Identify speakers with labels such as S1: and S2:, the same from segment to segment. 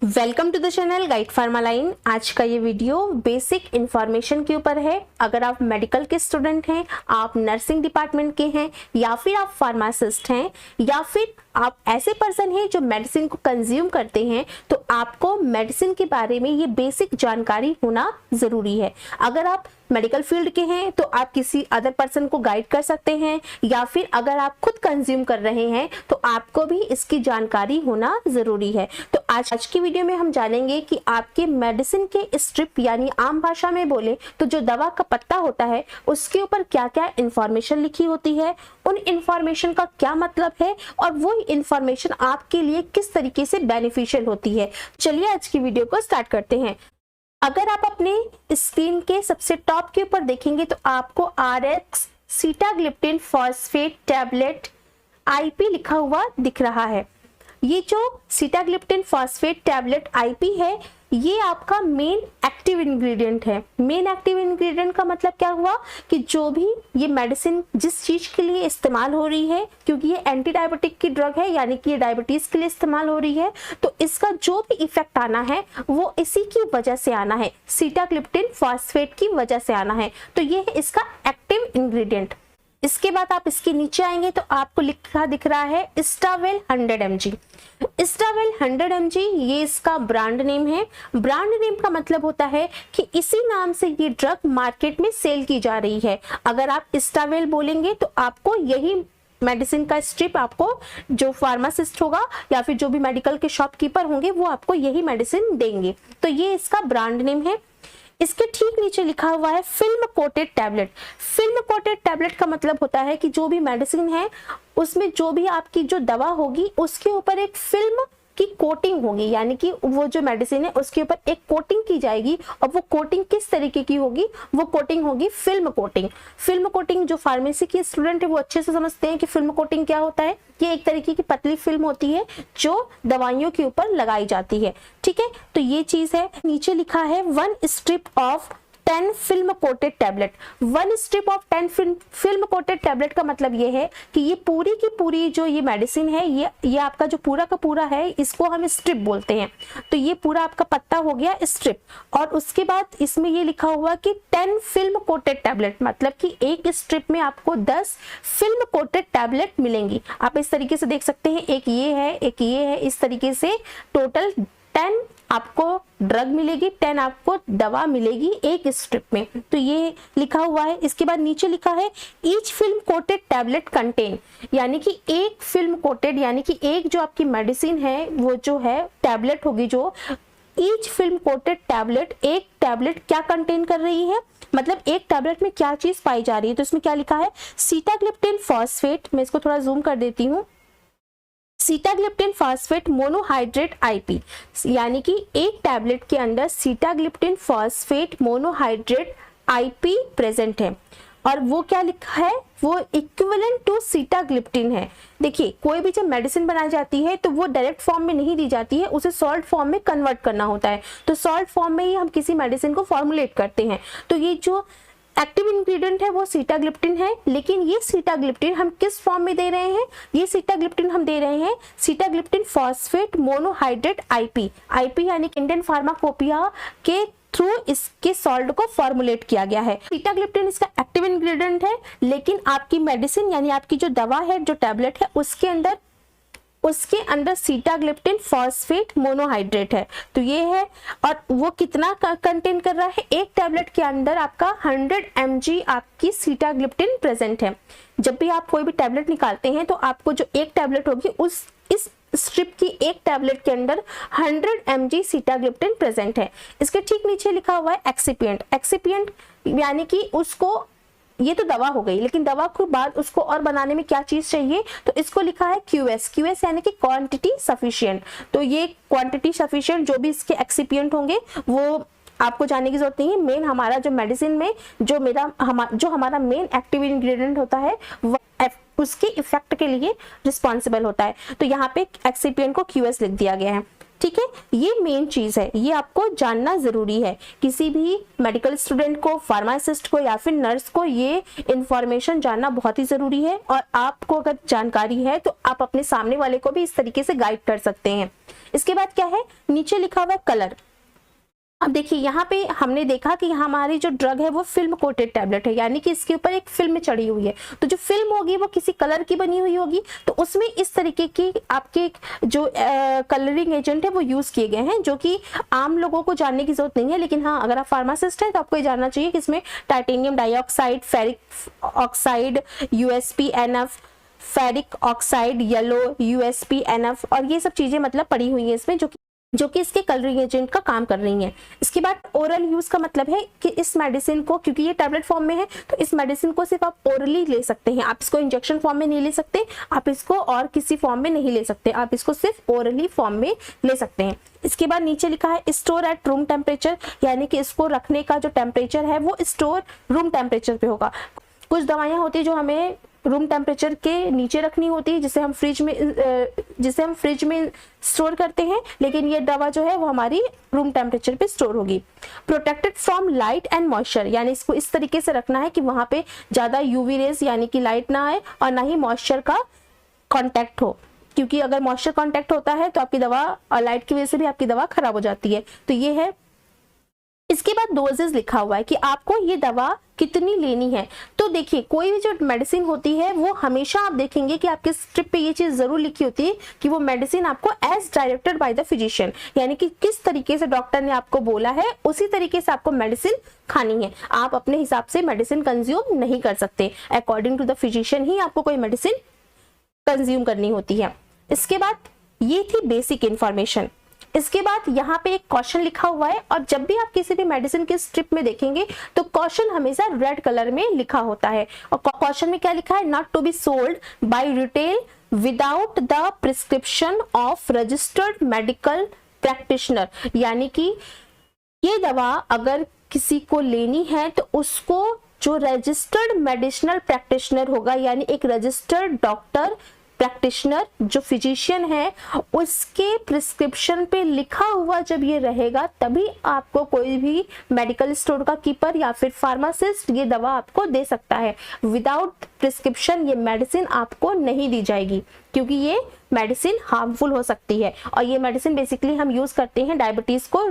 S1: Welcome to the channel guide फार्मालाइन। आज का ये वीडियो बेसिक इंफॉर्मेशन के ऊपर है। अगर आप मेडिकल के स्टूडेंट हैं, आप नर्सिंग डिपार्टमेंट के हैं, या फिर आप फार्मासिस्ट हैं, या फिर आप ऐसे पर्सन हैं जो मेडिसिन को कंज्यूम करते हैं, तो आपको मेडिसिन के बारे में ये बेसिक जानकारी होना ज़रूरी है। अगर आप मेडिकल फील्ड के हैं तो आप किसी अदर पर्सन को गाइड कर सकते हैं, या फिर अगर आप खुद कंज्यूम कर रहे हैं तो आपको भी इसकी जानकारी होना ज़रूरी है। तो आज की वीडियो में हम जानेंगे कि आपके मेडिसिन के स्ट्रिप यानी आम भाषा में बोले तो जो दवा का पत्ता होता है उसके ऊपर क्या क्या इंफॉर्मेशन लिखी होती है, उन इंफॉर्मेशन का क्या मतलब है और वो इंफॉर्मेशन आपके लिए किस तरीके से बेनिफिशियल होती है। चलिए आज की वीडियो को स्टार्ट करते हैं। अगर आप अपने स्क्रीन के सबसे टॉप के ऊपर देखेंगे तो आपको RX sitagliptin phosphate tablet IP लिखा हुआ दिख रहा है। ये जो सीटाग्लिप्टिन फॉस्फेट टैबलेट IP है, ये आपका मेन एक्टिव इंग्रेडिएंट है। मेन एक्टिव इंग्रेडिएंट का मतलब क्या हुआ कि जो भी ये मेडिसिन जिस चीज के लिए इस्तेमाल हो रही है, क्योंकि ये एंटी डायबिटिक की ड्रग है यानी कि ये डायबिटीज के लिए इस्तेमाल हो रही है, तो इसका जो भी इफेक्ट आना है वो इसी की वजह से आना है, सीटाग्लिप्टिन फॉस्फेट की वजह से आना है। तो ये है इसका एक्टिव इंग्रेडिएंट। इसके बाद आप इसके नीचे आएंगे तो आपको लिखा दिख रहा है इस्टावेल 100 mg। इस्टावेल 100 mg ये इसका ब्रांड नेम है। ब्रांड नेम का मतलब होता है कि इसी नाम से ये ड्रग मार्केट में सेल की जा रही है। अगर आप इस्टावेल बोलेंगे तो आपको यही मेडिसिन का स्ट्रिप, आपको जो फार्मासिस्ट होगा या फिर जो भी मेडिकल के शॉपकीपर होंगे वो आपको यही मेडिसिन देंगे। तो ये इसका ब्रांड नेम है। इसके ठीक नीचे लिखा हुआ है film coated tablet. Film coated tablet का मतलब होता है कि जो भी मेडिसिन है उसमें जो भी आपकी जो दवा होगी उसके ऊपर एक फिल्म की कोटिंग होगी, यानी कि वो जो मेडिसिन है उसके ऊपर एक कोटिंग की जाएगी। और वो कोटिंग किस तरीके की होगी? वो कोटिंग होगी फिल्म कोटिंग। फिल्म कोटिंग जो फार्मेसी के स्टूडेंट है वो अच्छे से समझते हैं कि फिल्म कोटिंग क्या होता है। ये एक तरीके की पतली फिल्म होती है जो दवाइयों के ऊपर लगाई जाती है। ठीक है, तो ये चीज है। नीचे लिखा है 1 strip of 10 film coated tablet. 1 strip of 10 film coated tablet का मतलब ये है कि ये पूरी की पूरी जो ये मेडिसिन है, ये आपका जो पूरा का पूरा है, इसको हम स्ट्रिप बोलते हैं। तो ये पूरा आपका पत्ता हो गया स्ट्रिप। और उसके बाद इसमें ये लिखा हुआ कि 10 फिल्म कोटेड टैबलेट, मतलब कि एक स्ट्रिप में आपको 10 फिल्म कोटेड टैबलेट मिलेंगी। आप इस तरीके से देख सकते हैं, एक ये है, एक ये है, इस तरीके से टोटल 10 आपको ड्रग मिलेगी, 10 आपको दवा मिलेगी एक स्ट्रिप में। तो ये लिखा हुआ है। इसके बाद नीचे लिखा है each film coated tablet contain, यानी कि एक फिल्म कोटेड यानी कि एक जो आपकी मेडिसिन है वो जो है टैबलेट होगी, जो ईच फिल्म कोटेड टैबलेट, एक टैबलेट क्या कंटेन कर रही है, मतलब एक टैबलेट में क्या चीज पाई जा रही है। तो इसमें क्या लिखा है सीटाग्लिप्टिन फॉस्फेट, मैं इसको थोड़ा जूम कर देती हूँ, सीटाग्लिप्टिन फॉस्फेट मोनोहाइड्रेट IP, यानी कि एक टैबलेट के अंदर sitagliptin phosphate monohydrate IP present है। और वो क्या लिखा है, वो इक्विवेलेंट टू सीटाग्लिप्टिन है। देखिए, कोई भी जब मेडिसिन बनाई जाती है तो वो डायरेक्ट फॉर्म में नहीं दी जाती है, उसे सॉल्ट फॉर्म में कन्वर्ट करना होता है। तो सॉल्ट फॉर्म में ही हम किसी मेडिसिन को फॉर्मुलेट करते हैं। तो ये जो एक्टिव इंग्रेडिएंट है वो सीटाग्लिप्टिन है, लेकिन ये सीटाग्लिप्टिन हम किस फॉर्म में दे रहे हैं? ये सीटाग्लिप्टिन हम दे रहे हैं सीटाग्लिप्टिन फॉस्फेट मोनोहाइड्रेट IP यानी कि इंडियन फार्माकोपिया के थ्रू इसके सॉल्ट को फॉर्मुलेट किया गया है। सीटाग्लिप्टिन इसका एक्टिव इंग्रेडिएंट है, लेकिन आपकी मेडिसिन यानी आपकी जो दवा है, जो टैबलेट है, उसके अंदर सीटाग्लिप्टिन फॉस्फेट मोनोहाइड्रेट है। तो ये है। और वो कितना कंटेन कर रहा है? एक टैबलेट के अंदर आपका 100 mg आपकी सीटाग्लिप्टिन प्रेजेंट है। जब भी आप कोई भी टैबलेट निकालते हैं तो आपको जो एक टैबलेट होगी इस स्ट्रिप की एक टैबलेट के अंदर 100 mg सीटाग्लिप्टिन प्रेजेंट है। इसके ठीक नीचे लिखा हुआ है एक्सिपिएंट। एक्सिपिएंट यानी कि उसको, ये तो दवा हो गई, लेकिन दवा के बाद उसको और बनाने में क्या चीज चाहिए, तो इसको लिखा है QS यानी कि क्वांटिटी सफिशिएंट। तो ये क्वांटिटी सफिशिएंट जो भी इसके एक्सिपिएंट होंगे वो आपको जानने की जरूरत नहीं है। मेन हमारा जो मेडिसिन में जो हमारा मेन एक्टिव इंग्रेडिएंट होता है वो उसके इफेक्ट के लिए रिस्पॉन्सिबल होता है। तो यहाँ पे एक्सिपिएंट को QS लिख दिया गया है। ठीक है, ये मेन चीज है, ये आपको जानना जरूरी है। किसी भी मेडिकल स्टूडेंट को, फार्मासिस्ट को या फिर नर्स को ये इंफॉर्मेशन जानना बहुत ही जरूरी है। और आपको अगर जानकारी है तो आप अपने सामने वाले को भी इस तरीके से गाइड कर सकते हैं। इसके बाद क्या है, नीचे लिखा हुआ है कलर। अब देखिए यहाँ पे हमने देखा कि हमारी जो ड्रग है वो फिल्म कोटेड टैबलेट है, यानी कि इसके ऊपर एक फिल्म चढ़ी हुई है। तो जो फिल्म होगी वो किसी कलर की बनी हुई होगी, तो उसमें इस तरीके की आपके जो कलरिंग एजेंट है वो यूज किए गए हैं, जो कि आम लोगों को जानने की जरूरत नहीं है। लेकिन हाँ, अगर आप फार्मासिस्ट हैं तो आपको ये जानना चाहिए कि इसमें titanium dioxide, ferric oxide, USP-NF, ferric oxide yellow, USP-NF, और ये सब चीजें मतलब पड़ी हुई है इसमें, जो कि इसके कलरिंग एजेंट का काम कर रही हैं। इसके बाद ओरल यूज का मतलब है कि इस मेडिसिन को, क्योंकि ये टैबलेट फॉर्म में है, तो इस मेडिसिन को सिर्फ आप ओरली ले सकते हैं। आप इसको इंजेक्शन फॉर्म में नहीं ले सकते, आप इसको और किसी फॉर्म में नहीं ले सकते, आप इसको सिर्फ ओरली फॉर्म में ले सकते हैं। इसके बाद नीचे लिखा है स्टोर एट रूम टेम्परेचर, यानी कि इसको रखने का जो टेम्परेचर है वो स्टोर रूम टेम्परेचर पे होगा। कुछ दवाइयाँ होती है जो हमें रूम टेम्परेचर के नीचे रखनी होती है, जिसे हम फ्रिज में स्टोर करते हैं, लेकिन ये दवा जो है वो हमारी रूम टेम्परेचर पे स्टोर होगी। Protected from light and moisture, यानी इसको इस तरीके से रखना है कि वहां पे ज्यादा यूवी रेज यानी कि लाइट ना आए और ना ही मॉइस्चर का कांटेक्ट हो, क्योंकि अगर मॉइस्चर कांटेक्ट होता है तो आपकी दवा, और लाइट की वजह से भी आपकी दवा खराब हो जाती है। तो ये है। इसके बाद डोजेस लिखा हुआ है कि आपको ये दवा कितनी लेनी है। तो देखिए, कोई भी जो मेडिसिन होती है वो हमेशा आप देखेंगे कि आपके स्ट्रिप पे ये चीज जरूर लिखी होती है कि वो मेडिसिन आपको as directed by the physician, यानी कि किस तरीके से डॉक्टर ने आपको बोला है उसी तरीके से आपको मेडिसिन खानी है। आप अपने हिसाब से मेडिसिन कंज्यूम नहीं कर सकते, अकॉर्डिंग टू द फिजिशियन ही आपको कोई मेडिसिन कंज्यूम करनी होती है। इसके बाद ये थी बेसिक इंफॉर्मेशन। इसके बाद यहाँ पे एक क्वेश्चन लिखा हुआ है, और जब भी आप किसी भी मेडिसिन के स्ट्रिप में देखेंगे तो क्वेश्चन हमेशा रेड कलर में लिखा होता है। और क्वेश्चन में क्या लिखा है, not to be sold by retail without the prescription of registered medical practitioner, यानी कि ये दवा अगर किसी को लेनी है तो उसको जो रजिस्टर्ड मेडिसिनल प्रैक्टिशनर होगा, यानी एक रजिस्टर्ड डॉक्टर प्रैक्टिशनर जो फिजिशियन है, उसके प्रिस्क्रिप्शन पे लिखा हुआ जब ये रहेगा तभी आपको कोई भी मेडिकल स्टोर का कीपर या फिर फार्मासिस्ट ये दवा आपको दे सकता है। विदाउट प्रिस्क्रिप्शन ये मेडिसिन आपको नहीं दी जाएगी, क्योंकि ये मेडिसिन हार्मफुल हो सकती है। और ये मेडिसिन बेसिकली हम यूज करते हैं डायबिटीज को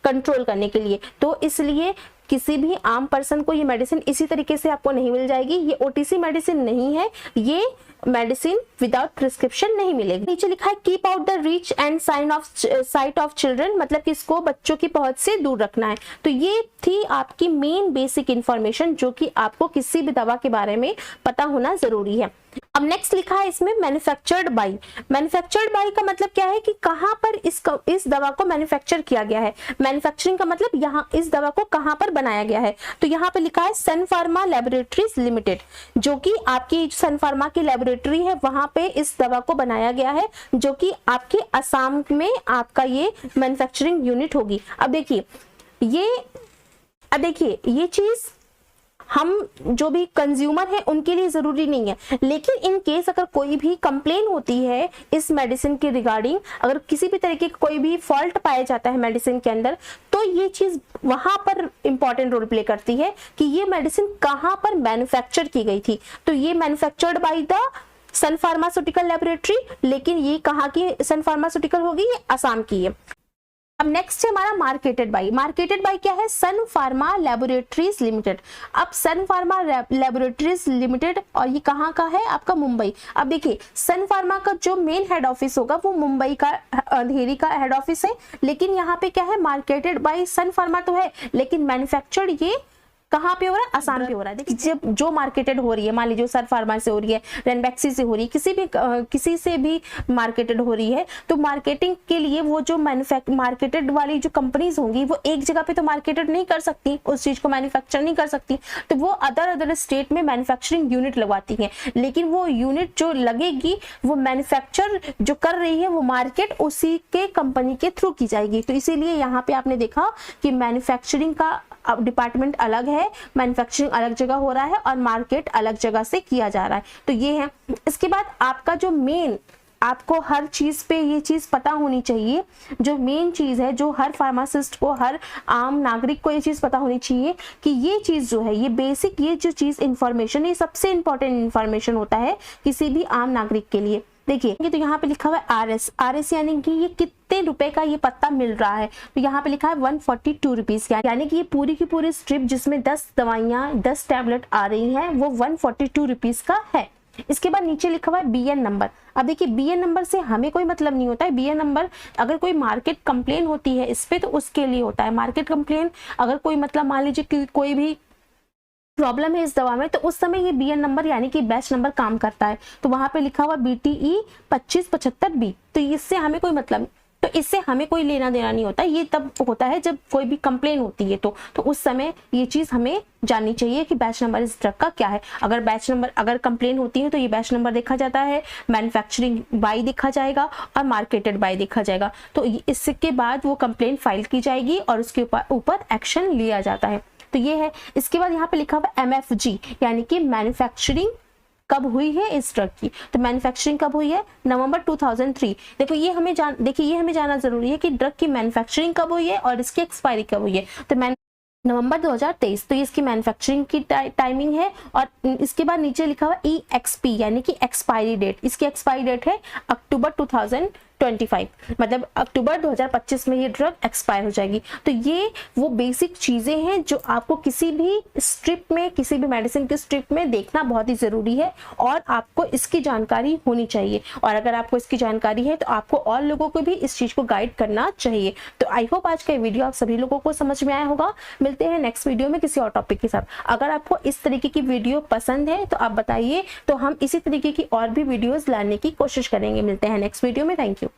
S1: कंट्रोल करने के लिए, तो इसलिए किसी भी आम पर्सन को ये मेडिसिन इसी तरीके से आपको नहीं मिल जाएगी। ये OTC मेडिसिन नहीं है, ये मेडिसिन विदाउट प्रिस्क्रिप्शन नहीं मिलेगी। नीचे लिखा है keep out the reach and site of children, मतलब कि इसको बच्चों की पहुंच से दूर रखना है। तो ये थी आपकी मेन बेसिक इंफॉर्मेशन जो कि आपको किसी भी दवा के बारे में पता होना जरूरी है। अब नेक्स्ट लिखा है इसमें मैन्युफैक्चर्ड बाय। मैन्युफैक्चर्ड बाय का मतलब क्या है कि कहां पर इस दवा को मैन्युफैक्चर किया गया है। मैन्युफैक्चरिंग का मतलब यहाँ इस दवा को कहां पर बनाया गया है। तो यहाँ पे लिखा है सन फार्मा लैबोरेटरीज लिमिटेड, जो कि आपकी सन फार्मा की लैबोरेटरी है, वहां पे इस दवा को बनाया गया है, जो कि आपके असम में आपका ये मैन्युफैक्चरिंग यूनिट होगी। अब देखिए ये चीज हम जो भी कंज्यूमर है उनके लिए जरूरी नहीं है, लेकिन इन केस अगर कोई भी कंप्लेन होती है इस मेडिसिन के रिगार्डिंग, अगर किसी भी तरीके का कोई भी फॉल्ट पाया जाता है मेडिसिन के अंदर, तो ये चीज वहां पर इंपॉर्टेंट रोल प्ले करती है कि ये मेडिसिन कहां पर मैन्युफैक्चर की गई थी। तो ये manufactured by the Sun pharmaceutical laboratory, लेकिन ये कहाँ की सन फार्मास्यूटिकल होगी, ये असम की है। अब नेक्स्ट है हमारा मार्केटेड बाय। मार्केटेड बाय क्या है, सन फार्मा लैबोरेटरीज लिमिटेड। अब सन फार्मा लैबोरेटरीज लिमिटेड, और ये कहाँ का है, आपका मुंबई। अब देखिए सन फार्मा का जो मेन हेड ऑफिस होगा वो मुंबई का अंधेरी का हेड ऑफिस है, लेकिन यहाँ पे क्या है, मार्केटेड बाय सन फार्मा तो है, लेकिन मैन्युफैक्चर्ड ये कहाँ पे हो रहा है, असम पे हो रहा है। देखिए जब जो मार्केटेड हो रही है, मान लीजिए सर फार्मा से हो रही है, रेनबैक्सी से हो रही है, किसी से भी मार्केटेड हो रही है, तो मार्केटिंग के लिए वो जो मार्केटेड वाली जो कंपनीज होंगी वो एक जगह पे तो मार्केटेड नहीं कर सकती, उस चीज को मैन्युफैक्चर नहीं कर सकती, तो वो अदर स्टेट में मैन्युफैक्चरिंग यूनिट लगवाती हैं। लेकिन वो यूनिट जो लगेगी वो मैन्युफैक्चर जो कर रही है वो मार्केट उसी के कंपनी के थ्रू की जाएगी। तो इसीलिए यहाँ पे आपने देखा कि मैन्युफैक्चरिंग का डिपार्टमेंट अलग है, मैन्युफैक्चरिंग अलग जगह हो रहा है और मार्केट अलग जगह से किया जा रहा है। तो ये है। इसके बाद आपका जो मेन आपको हर चीज़ पे ये चीज़ पता होनी चाहिए। जो मेन चीज़ है, जो हर फार्मासिस्ट को, हर आम नागरिक को ये चीज़ पता होनी चाहिए कि ये चीज़ जो है, ये बेसिक, ये जो चीज़ इंफॉर्मेशन, ये सबसे इंपॉर्टेंट इंफॉर्मेशन होता है किसी भी आम नागरिक के लिए। देखिए तो यहाँ पे लिखा हुआ है आरएस, आरएस यानी कि ये कितने रुपए का ये पत्ता मिल रहा है। तो यहाँ पे लिखा है 142 रुपीज, यानी कि ये पूरी की पूरी स्ट्रिप जिसमें 10 दवाइयाँ, 10 टैबलेट आ रही हैं, वो 142 रुपीज का है। इसके बाद नीचे लिखा हुआ है बीएन नंबर। अब देखिए बीएन नंबर से हमें कोई मतलब नहीं होता है। बीएन नंबर अगर कोई मार्केट कंप्लेन होती है इस पे, तो उसके लिए होता है। मार्केट कंप्लेन अगर कोई मतलब मान लीजिए कि कोई भी प्रॉब्लम है इस दवा में, तो उस समय ये बीएन नंबर यानी कि बैच नंबर काम करता है। तो वहां पे लिखा हुआ BTE 2575B, तो इससे हमें कोई मतलब, तो इससे हमें कोई लेना देना नहीं होता। ये तब होता है जब कोई भी कंप्लेन होती है, तो उस समय ये चीज हमें जाननी चाहिए कि बैच नंबर इस ड्रग का क्या है। अगर बैच नंबर, अगर कंप्लेन होती है तो ये बैच नंबर देखा जाता है, मैन्युफैक्चरिंग बाय देखा जाएगा और मार्केटेड बाय देखा जाएगा। तो इसके बाद वो कंप्लेन फाइल की जाएगी और उसके ऊपर एक्शन लिया जाता है। तो ये है। इसके बाद यहाँ पे लिखा हुआ MFG, यानी कि मैन्युफैक्चरिंग कब हुई है इस ड्रग की। तो मैन्युफैक्चरिंग कब हुई है? नवंबर 2003। देखो ये हमें जानना जरूरी है कि ड्रग की मैन्युफैक्चरिंग कब हुई है और इसकी एक्सपायरी कब हुई है। तो नवंबर 2023, तो इसकी मैन्युफैक्चरिंग की टाइमिंग है। और इसके बाद नीचे लिखा हुआ EXP, यानी कि एक्सपायरी डेट। इसकी एक्सपायरी डेट है अक्टूबर 2025, मतलब अक्टूबर 2025 में ये ड्रग एक्सपायर हो जाएगी। तो ये वो बेसिक चीजें हैं जो आपको किसी भी स्ट्रिप में, किसी भी मेडिसिन के स्ट्रिप में देखना बहुत ही जरूरी है और आपको इसकी जानकारी होनी चाहिए। और अगर आपको इसकी जानकारी है तो आपको और लोगों को भी इस चीज को गाइड करना चाहिए। तो आई होप आज का वीडियो आप सभी लोगों को समझ में आया होगा। मिलते हैं नेक्स्ट वीडियो में किसी और टॉपिक के साथ। अगर आपको इस तरीके की वीडियो पसंद है तो आप बताइए, तो हम इसी तरीके की और भी वीडियोस लाने की कोशिश करेंगे। मिलते हैं नेक्स्ट वीडियो में। Thank you.